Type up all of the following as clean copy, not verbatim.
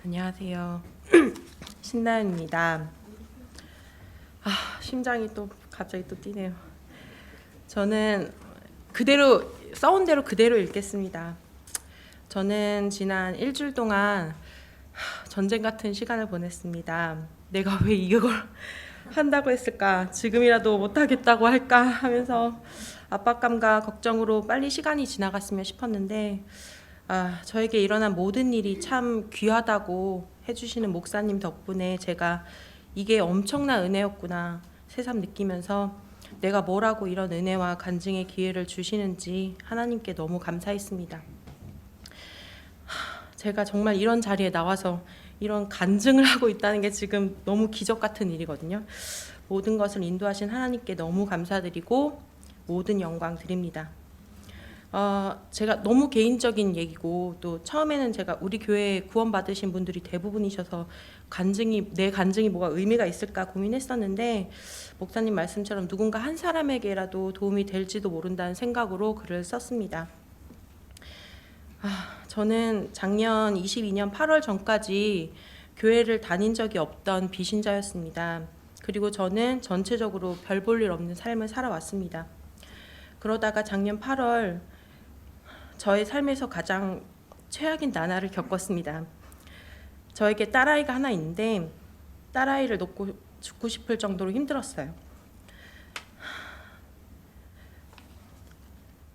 안녕하세요. 신나연입니다. 심장이 또 갑자기 또 뛰네요. 저는 그대로 써온 대로 그대로 읽겠습니다. 저는 지난 일주일 동안 전쟁 같은 시간을 보냈습니다. 내가 왜 이걸 한다고 했을까? 지금이라도 못하겠다고 할까? 하면서 압박감과 걱정으로 빨리 시간이 지나갔으면 싶었는데 저에게 일어난 모든 일이 참 귀하다고 해주시는 목사님 덕분에 제가 이게 엄청난 은혜였구나 새삼 느끼면서 내가 뭐라고 이런 은혜와 간증의 기회를 주시는지 하나님께 너무 감사했습니다. 제가 정말 이런 자리에 나와서 이런 간증을 하고 있다는 게 지금 너무 기적 같은 일이거든요. 모든 것을 인도하신 하나님께 너무 감사드리고 모든 영광 드립니다. 제가 너무 개인적인 얘기고 또 처음에는 제가 우리 교회에 구원받으신 분들이 대부분이셔서 내 간증이 뭐가 의미가 있을까 고민했었는데 목사님 말씀처럼 누군가 한 사람에게라도 도움이 될지도 모른다는 생각으로 글을 썼습니다. 저는 작년 22년 8월 전까지 교회를 다닌 적이 없던 비신자였습니다. 그리고 저는 전체적으로 별 볼 일 없는 삶을 살아왔습니다. 그러다가 작년 8월 저의 삶에서 가장 최악인 나날을 겪었습니다. 저에게 딸아이가 하나 있는데 딸아이를 놓고 죽고 싶을 정도로 힘들었어요.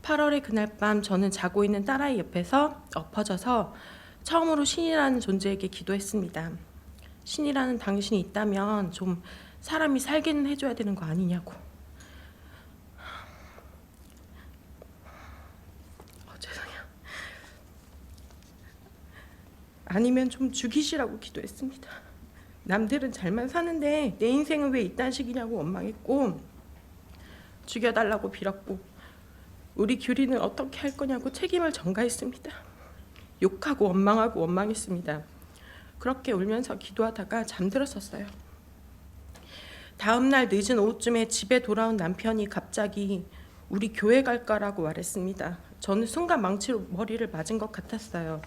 8월의 그날 밤 저는 자고 있는 딸아이 옆에서 엎어져서 처음으로 신이라는 존재에게 기도했습니다. 신이라는 당신이 있다면 좀 사람이 살기는 해줘야 되는 거 아니냐고. 죄송해요. 아니면 좀 죽이시라고 기도했습니다. 남들은 잘만 사는데 내 인생은 왜 이딴 식이냐고 원망했고 죽여달라고 빌었고 우리 규리는 어떻게 할 거냐고 책임을 전가했습니다. 욕하고 원망했습니다. 그렇게 울면서 기도하다가 잠들었었어요. 다음 날 늦은 오후쯤에 집에 돌아온 남편이 갑자기 우리 교회 갈까라고 말했습니다. 저는 순간 망치로 머리를 맞은 것 같았어요.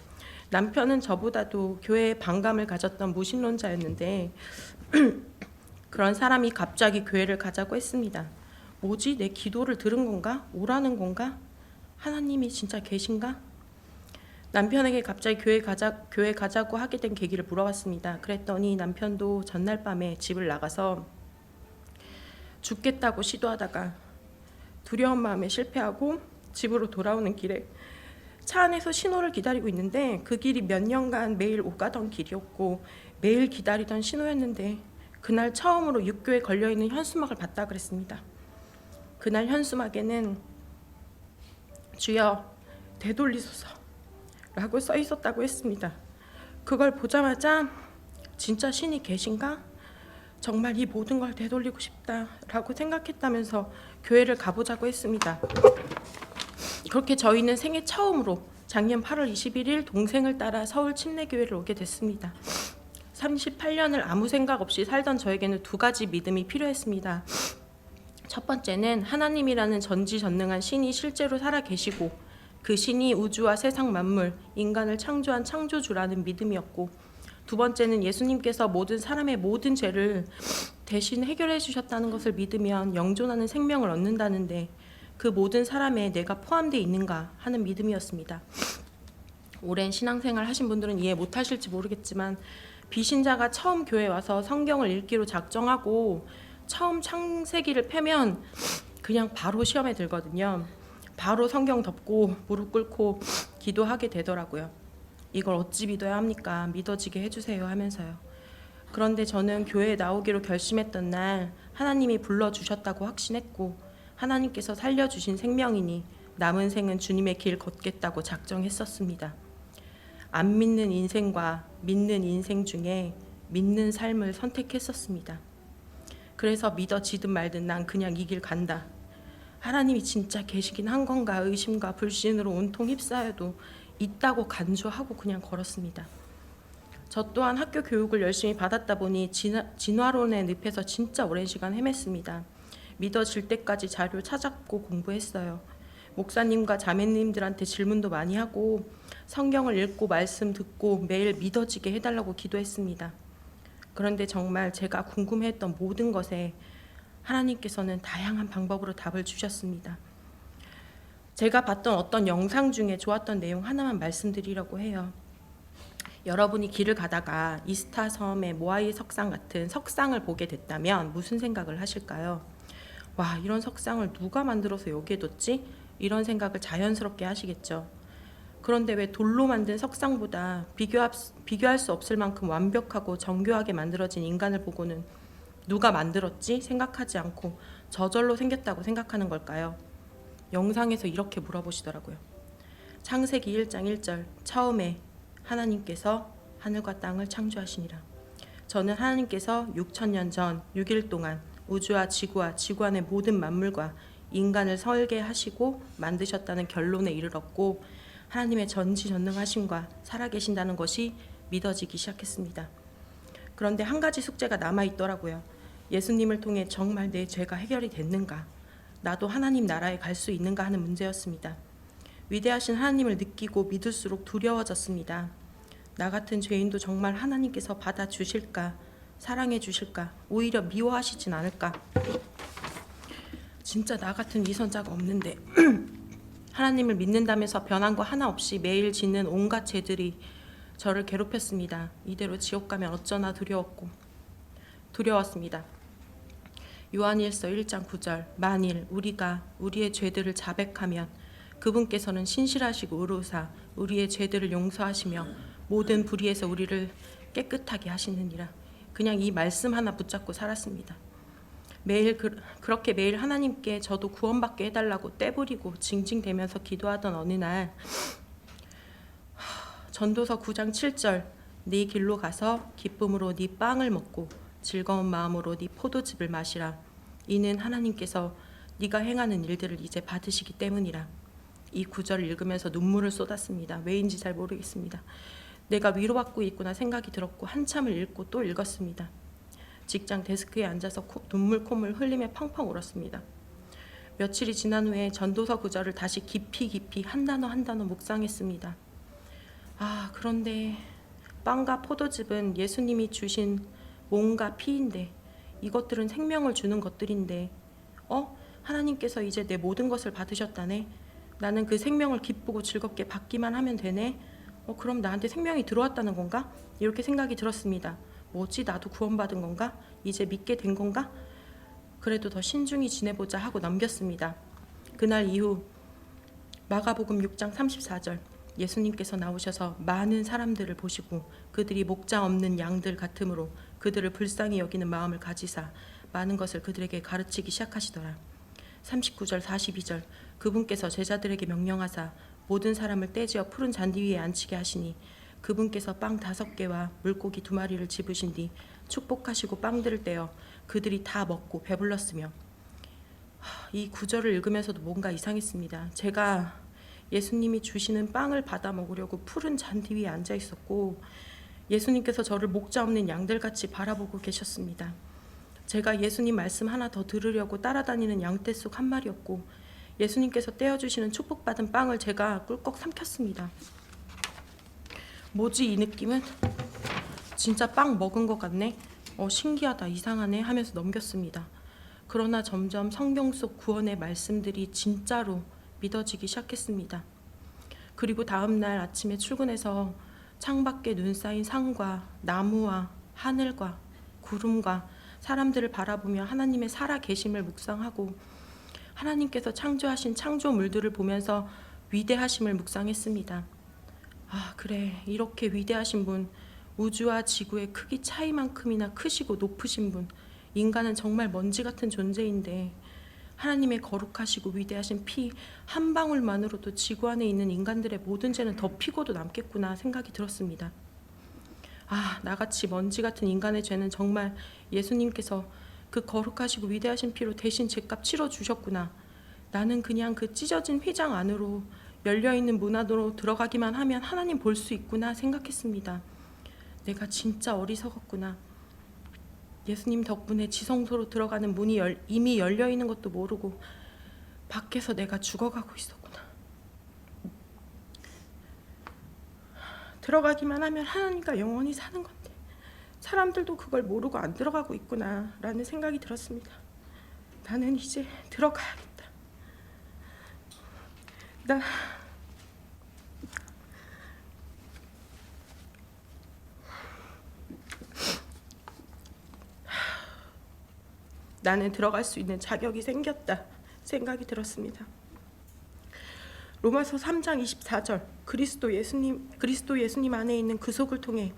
남편은 저보다도 교회에 반감을 가졌던 무신론자였는데 그런 사람이 갑자기 교회를 가자고 했습니다. 뭐지? 내 기도를 들은 건가? 오라는 건가? 하나님이 진짜 계신가? 남편에게 갑자기 교회 가자고 하게 된 계기를 물어봤습니다. 그랬더니 남편도 전날 밤에 집을 나가서 죽겠다고 시도하다가 두려운 마음에 실패하고 집으로 돌아오는 길에 차 안에서 신호를 기다리고 있는데 그 길이 몇 년간 매일 오가던 길이었고 매일 기다리던 신호였는데 그날 처음으로 육교에 걸려있는 현수막을 봤다 그랬습니다. 그날 현수막에는 주여 되돌리소서 라고 써 있었다고 했습니다. 그걸 보자마자 진짜 신이 계신가? 정말 이 모든 걸 되돌리고 싶다라고 생각했다면서 교회를 가보자고 했습니다. 그렇게 저희는 생애 처음으로 작년 8월 21일 동생을 따라 서울 침례교회를 오게 됐습니다. 38년을 아무 생각 없이 살던 저에게는 두 가지 믿음이 필요했습니다. 첫 번째는 하나님이라는 전지전능한 신이 실제로 살아계시고 그 신이 우주와 세상 만물, 인간을 창조한 창조주라는 믿음이었고 두 번째는 예수님께서 모든 사람의 모든 죄를 대신 해결해 주셨다는 것을 믿으면 영존하는 생명을 얻는다는데 그 모든 사람에 내가 포함되어 있는가 하는 믿음이었습니다. 오랜 신앙생활 하신 분들은 이해 못하실지 모르겠지만 비신자가 처음 교회에 와서 성경을 읽기로 작정하고 처음 창세기를 펴면 그냥 바로 시험에 들거든요. 바로 성경 덮고 무릎 꿇고 기도하게 되더라고요. 이걸 어찌 믿어야 합니까? 믿어지게 해주세요 하면서요. 그런데 저는 교회에 나오기로 결심했던 날 하나님이 불러주셨다고 확신했고 하나님께서 살려주신 생명이니 남은 생은 주님의 길 걷겠다고 작정했었습니다. 안 믿는 인생과 믿는 인생 중에 믿는 삶을 선택했었습니다. 그래서 믿어지든 말든 난 그냥 이 길 간다. 하나님이 진짜 계시긴 한 건가 의심과 불신으로 온통 휩싸여도 있다고 간주하고 그냥 걸었습니다. 저 또한 학교 교육을 열심히 받았다 보니 진화론의 늪에서 진짜 오랜 시간 헤맸습니다. 믿어질 때까지 자료 찾았고 공부했어요. 목사님과 자매님들한테 질문도 많이 하고 성경을 읽고 말씀 듣고 매일 믿어지게 해달라고 기도했습니다. 그런데 정말 제가 궁금해했던 모든 것에 하나님께서는 다양한 방법으로 답을 주셨습니다. 제가 봤던 어떤 영상 중에 좋았던 내용 하나만 말씀드리려고 해요. 여러분이 길을 가다가 이스타 섬의 모아이 석상 같은 석상을 보게 됐다면 무슨 생각을 하실까요? 와, 이런 석상을 누가 만들어서 여기에 뒀지? 이런 생각을 자연스럽게 하시겠죠. 그런데 왜 돌로 만든 석상보다 비교할 수 없을 만큼 완벽하고 정교하게 만들어진 인간을 보고는 누가 만들었지? 생각하지 않고 저절로 생겼다고 생각하는 걸까요? 영상에서 이렇게 물어보시더라고요. 창세기 1장 1절 처음에 하나님께서 하늘과 땅을 창조하시니라. 저는 하나님께서 6천년 전 6일 동안 우주와 지구와 지구 안의 모든 만물과 인간을 설계하시고 만드셨다는 결론에 이르렀고 하나님의 전지전능하심과 살아계신다는 것이 믿어지기 시작했습니다. 그런데 한 가지 숙제가 남아있더라고요. 예수님을 통해 정말 내 죄가 해결이 됐는가? 나도 하나님 나라에 갈 수 있는가 하는 문제였습니다. 위대하신 하나님을 느끼고 믿을수록 두려워졌습니다. 나 같은 죄인도 정말 하나님께서 받아주실까? 사랑해 주실까? 오히려 미워하시진 않을까? 진짜 나 같은 위선자가 없는데 하나님을 믿는다면서 변한 거 하나 없이 매일 짓는 온갖 죄들이 저를 괴롭혔습니다. 이대로 지옥 가면 어쩌나 두려웠습니다. 요한일서 1장 9절 만일 우리가 우리의 죄들을 자백하면 그분께서는 신실하시고 의로우사 우리의 죄들을 용서하시며 모든 불의에서 우리를 깨끗하게 하시느니라. 그냥 이 말씀 하나 붙잡고 살았습니다. 매일 그렇게 매일 하나님께 저도 구원받게 해달라고 떼부리고 징징대면서 기도하던 어느 날 전도서 9장 7절 네 길로 가서 기쁨으로 네 빵을 먹고 즐거운 마음으로 네 포도즙을 마시라. 이는 하나님께서 네가 행하는 일들을 이제 받으시기 때문이라. 이 구절을 읽으면서 눈물을 쏟았습니다. 왜인지 잘 모르겠습니다. 내가 위로받고 있구나 생각이 들었고 한참을 읽고 또 읽었습니다. 직장 데스크에 앉아서 눈물 콧물 흘리며 펑펑 울었습니다. 며칠이 지난 후에 전도서 구절을 다시 깊이 한 단어 한 단어 묵상했습니다. 그런데 빵과 포도즙은 예수님이 주신 몸과 피인데 이것들은 생명을 주는 것들인데 하나님께서 이제 내 모든 것을 받으셨다네. 나는 그 생명을 기쁘고 즐겁게 받기만 하면 되네. 그럼 나한테 생명이 들어왔다는 건가? 이렇게 생각이 들었습니다. 뭐지? 나도 구원받은 건가? 이제 믿게 된 건가? 그래도 더 신중히 지내보자 하고 넘겼습니다. 그날 이후 마가복음 6장 34절 예수님께서 나오셔서 많은 사람들을 보시고 그들이 목자 없는 양들 같으므로 그들을 불쌍히 여기는 마음을 가지사 많은 것을 그들에게 가르치기 시작하시더라. 39절 42절 그분께서 제자들에게 명령하사 모든 사람을 떼지어 푸른 잔디 위에 앉히게 하시니 그분께서 빵 5개와 물고기 2마리를 집으신 뒤 축복하시고 빵들을 떼어 그들이 다 먹고 배불렀으며 이 구절을 읽으면서도 뭔가 이상했습니다. 제가 예수님이 주시는 빵을 받아 먹으려고 푸른 잔디 위에 앉아 있었고 예수님께서 저를 목자 없는 양들같이 바라보고 계셨습니다. 제가 예수님 말씀 하나 더 들으려고 따라다니는 양떼속 한 마리였고 예수님께서 떼어주시는 축복받은 빵을 제가 꿀꺽 삼켰습니다. 뭐지 이 느낌은? 진짜 빵 먹은 것 같네? 신기하다, 이상하네 하면서 넘겼습니다. 그러나 점점 성경 속 구원의 말씀들이 진짜로 믿어지기 시작했습니다. 그리고 다음 날 아침에 출근해서 창밖에 눈 쌓인 산과 나무와 하늘과 구름과 사람들을 바라보며 하나님의 살아계심을 묵상하고 하나님께서 창조하신 창조물들을 보면서 위대하심을 묵상했습니다. 그래, 이렇게 위대하신 분, 우주와 지구의 크기 차이만큼이나 크시고 높으신 분, 인간은 정말 먼지 같은 존재인데 하나님의 거룩하시고 위대하신 피 한 방울만으로도 지구 안에 있는 인간들의 모든 죄는 덮이고도 남겠구나 생각이 들었습니다. 나같이 먼지 같은 인간의 죄는 정말 예수님께서 그 거룩하시고 위대하신 피로 대신 죄값 치러주셨구나. 나는 그냥 그 찢어진 휘장 안으로 열려있는 문 안으로 들어가기만 하면 하나님 볼 수 있구나 생각했습니다. 내가 진짜 어리석었구나. 예수님 덕분에 지성소로 들어가는 문이 이미 열려있는 것도 모르고 밖에서 내가 죽어가고 있었구나. 들어가기만 하면 하나님과 영원히 사는 건데 사람들도 그걸 모르고 안 들어가고 있구나라는 생각이 들었습니다. 나는 이제 들어가야겠다. 나는 들어갈 수 있는 자격이 생겼다 생각이 들었습니다. 로마서 3장 24절 그리스도 예수님 안에 있는 그 속을 통해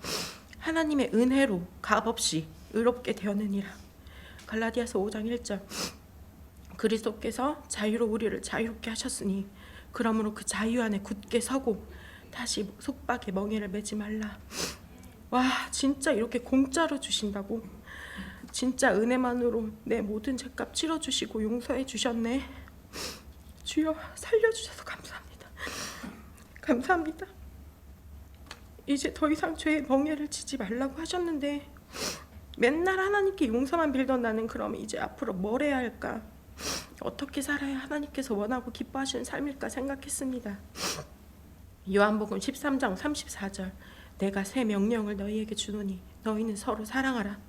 하나님의 은혜로 값없이 의롭게 되었느니라. 갈라디아서 5장 1절 그리스도께서 자유로 우리를 자유롭게 하셨으니 그러므로 그 자유 안에 굳게 서고 다시 속박에 멍에를 매지 말라. 와, 진짜 이렇게 공짜로 주신다고? 진짜 은혜만으로 내 모든 죄값 치러주시고 용서해 주셨네. 주여, 살려주셔서 감사합니다. 감사합니다. 이제 더 이상 죄의 멍에를 지지 말라고 하셨는데 맨날 하나님께 용서만 빌던 나는 그럼 이제 앞으로 뭘 해야 할까? 어떻게 살아야 하나님께서 원하고 기뻐하시는 삶일까 생각했습니다. 요한복음 13장 34절 내가 새 명령을 너희에게 주노니 너희는 서로 사랑하라.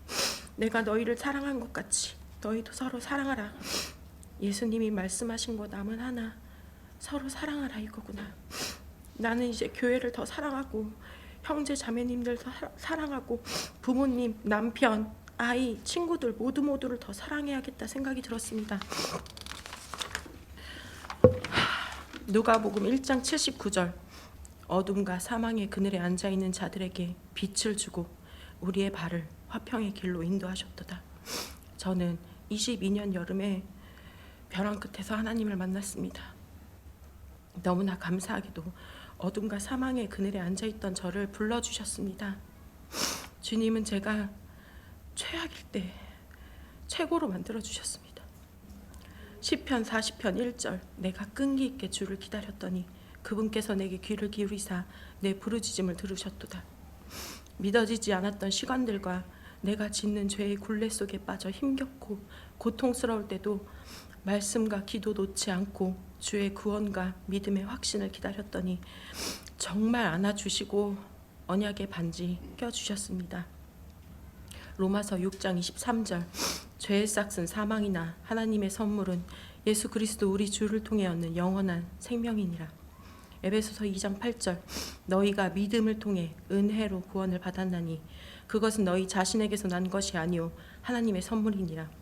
내가 너희를 사랑한 것 같이 너희도 서로 사랑하라. 예수님이 말씀하신 거 남은 하나, 서로 사랑하라 이거구나. 나는 이제 교회를 더 사랑하고 형제 자매님들 더 사랑하고 부모님, 남편, 아이, 친구들 모두를 더 사랑해야겠다 생각이 들었습니다. 누가복음 1장 79절 어둠과 사망의 그늘에 앉아있는 자들에게 빛을 주고 우리의 발을 화평의 길로 인도하셨도다. 저는 22년 여름에 벼랑 끝에서 하나님을 만났습니다. 너무나 감사하게도 어둠과 사망의 그늘에 앉아있던 저를 불러주셨습니다. 주님은 제가 최악일 때 최고로 만들어주셨습니다. 시편 40편 1절 내가 끈기 있게 주를 기다렸더니 그분께서 내게 귀를 기울이사 내 부르짖음을 들으셨도다. 믿어지지 않았던 시간들과 내가 짓는 죄의 굴레 속에 빠져 힘겹고 고통스러울 때도 말씀과 기도 놓지 않고 주의 구원과 믿음의 확신을 기다렸더니 정말 안아주시고 언약의 반지 껴주셨습니다. 로마서 6장 23절 죄의 싹은 사망이나 하나님의 선물은 예수 그리스도 우리 주를 통해 얻는 영원한 생명이니라. 에베소서 2장 8절 너희가 믿음을 통해 은혜로 구원을 받았나니 그것은 너희 자신에게서 난 것이 아니요 하나님의 선물이니라.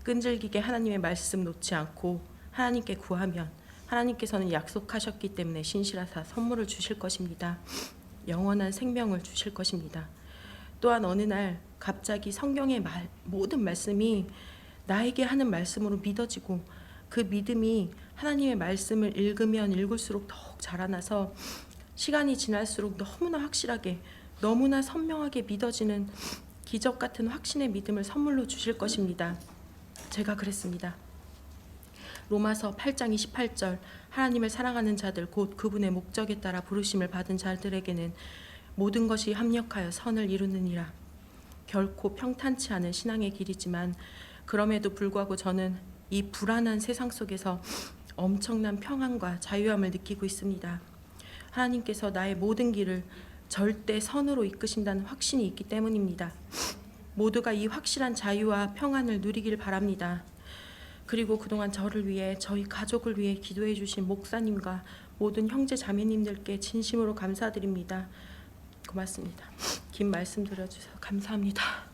끈질기게 하나님의 말씀 놓지 않고 하나님께 구하면 하나님께서는 약속하셨기 때문에 신실하사 선물을 주실 것입니다. 영원한 생명을 주실 것입니다. 또한 어느 날 갑자기 성경의 모든 말씀이 나에게 하는 말씀으로 믿어지고 그 믿음이 하나님의 말씀을 읽으면 읽을수록 더욱 자라나서 시간이 지날수록 너무나 확실하게 너무나 선명하게 믿어지는 기적 같은 확신의 믿음을 선물로 주실 것입니다. 제가 그랬습니다. 로마서 8장 28절 하나님을 사랑하는 자들 곧 그분의 목적에 따라 부르심을 받은 자들에게는 모든 것이 합력하여 선을 이루느니라. 결코 평탄치 않은 신앙의 길이지만 그럼에도 불구하고 저는 이 불안한 세상 속에서 엄청난 평안과 자유함을 느끼고 있습니다. 하나님께서 나의 모든 길을 절대 선으로 이끄신다는 확신이 있기 때문입니다. 모두가 이 확실한 자유와 평안을 누리길 바랍니다. 그리고 그동안 저를 위해 저희 가족을 위해 기도해 주신 목사님과 모든 형제 자매님들께 진심으로 감사드립니다. 고맙습니다. 긴 말씀 들어주셔서 감사합니다.